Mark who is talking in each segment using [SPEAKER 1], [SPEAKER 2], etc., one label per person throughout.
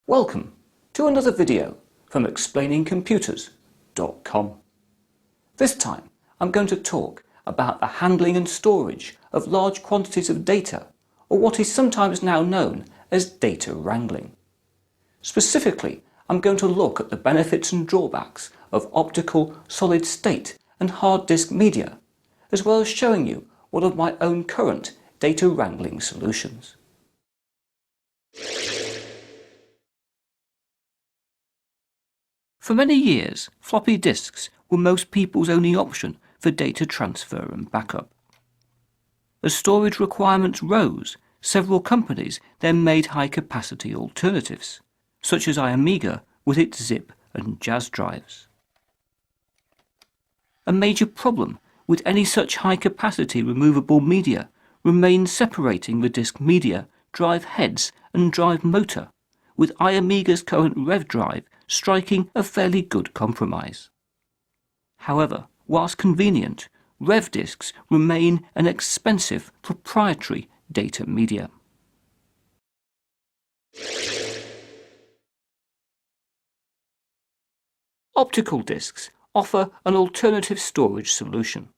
[SPEAKER 1] Welcome to another video from explainingcomputers.com. This time I'm going to talk about the handling and storage of large quantities of data, or what is sometimes now known as data wrangling. Specifically, I'm going to look at the benefits and drawbacks of optical, solid state and hard disk media, as well as showing you one of my own current data wrangling solutions. For many years, floppy disks were most people's only option for data transfer and backup. As storage requirements rose, several companies then made high-capacity alternatives, such as Amiga with its zip and jazz drives. A major problem with any such high-capacity removable media remains separating the disk media, drive heads and drive motor, with iAmiga's current Rev drive striking a fairly good compromise. However, whilst convenient, Rev disks remain an expensive proprietary data media. Optical disks offer an alternative storage solution.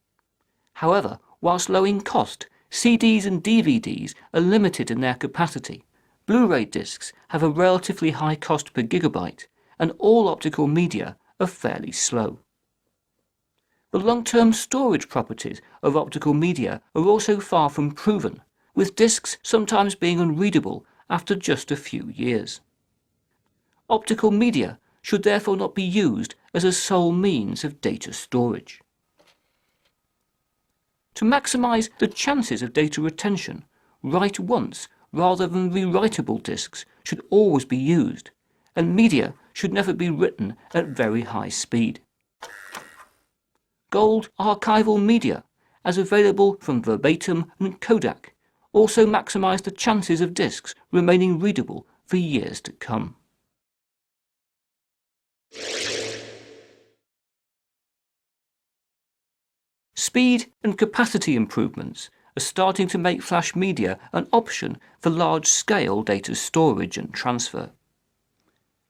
[SPEAKER 1] However, whilst low in cost, CDs and DVDs are limited in their capacity. Blu-ray discs have a relatively high cost per gigabyte, and all optical media are fairly slow. The long-term storage properties of optical media are also far from proven, with discs sometimes being unreadable after just a few years. Optical media should therefore not be used as a sole means of data storage. To maximise the chances of data retention, write once rather than rewritable disks should always be used, and media should never be written at very high speed. Gold archival media, as available from Verbatim and Kodak, also maximise the chances of disks remaining readable for years to come. Speed and capacity improvements are starting to make flash media an option for large-scale data storage and transfer.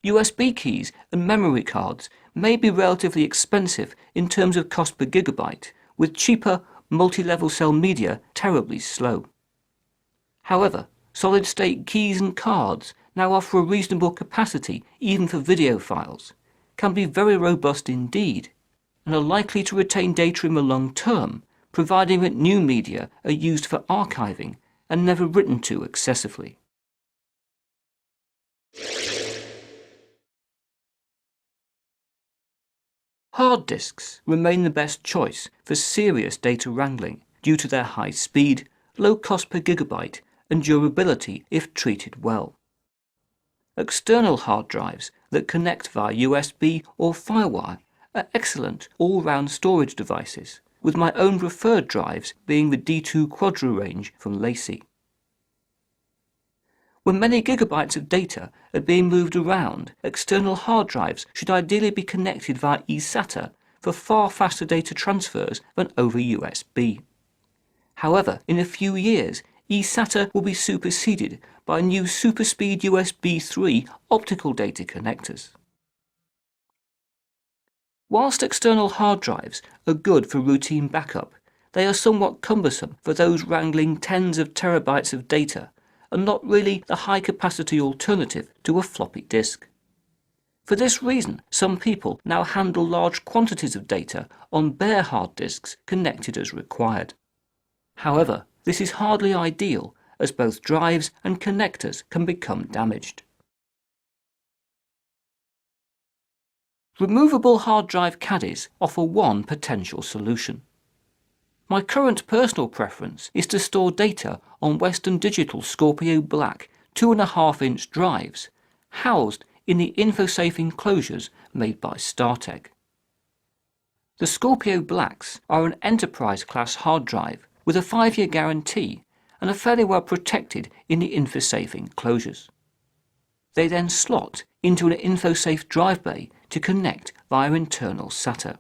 [SPEAKER 1] USB keys and memory cards may be relatively expensive in terms of cost per gigabyte, with cheaper multi-level cell media terribly slow. However, solid-state keys and cards now offer a reasonable capacity even for video files, can be very robust indeed, and are likely to retain data in the long term, providing that new media are used for archiving and never written to excessively. Hard disks remain the best choice for serious data wrangling due to their high speed, low cost per gigabyte and durability if treated well. External hard drives that connect via USB or FireWire are excellent all-round storage devices, with my own preferred drives being the D2 Quadra range from Lacey. When many gigabytes of data are being moved around, external hard drives should ideally be connected via eSATA for far faster data transfers than over USB. However, in a few years, eSATA will be superseded by new super-speed USB 3 optical data connectors. Whilst external hard drives are good for routine backup, they are somewhat cumbersome for those wrangling tens of terabytes of data, and not really the high-capacity alternative to a floppy disk. For this reason, some people now handle large quantities of data on bare hard disks connected as required. However, this is hardly ideal, as both drives and connectors can become damaged. Removable hard drive caddies offer one potential solution. My current personal preference is to store data on Western Digital Scorpio Black 2.5-inch drives, housed in the InfoSafe enclosures made by StarTech. The Scorpio Blacks are an enterprise-class hard drive with a 5-year guarantee and are fairly well protected in the InfoSafe enclosures. They then slot into an InfoSafe drive bay to connect via internal SATA.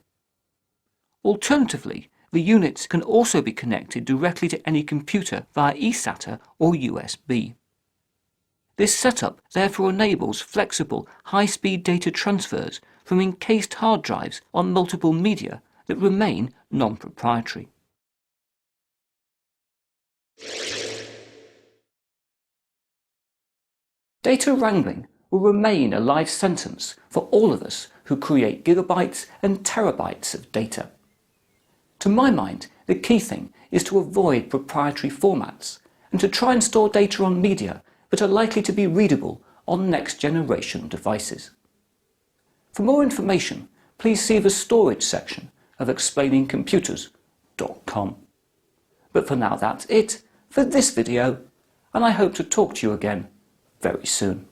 [SPEAKER 1] Alternatively, the units can also be connected directly to any computer via eSATA or USB. This setup therefore enables flexible, high-speed data transfers from encased hard drives on multiple media that remain non-proprietary. Data wrangling will remain a life sentence for all of us who create gigabytes and terabytes of data. To my mind, the key thing is to avoid proprietary formats and to try and store data on media that are likely to be readable on next-generation devices. For more information, please see the storage section of explainingcomputers.com. But for now, that's it for this video, and I hope to talk to you again very soon.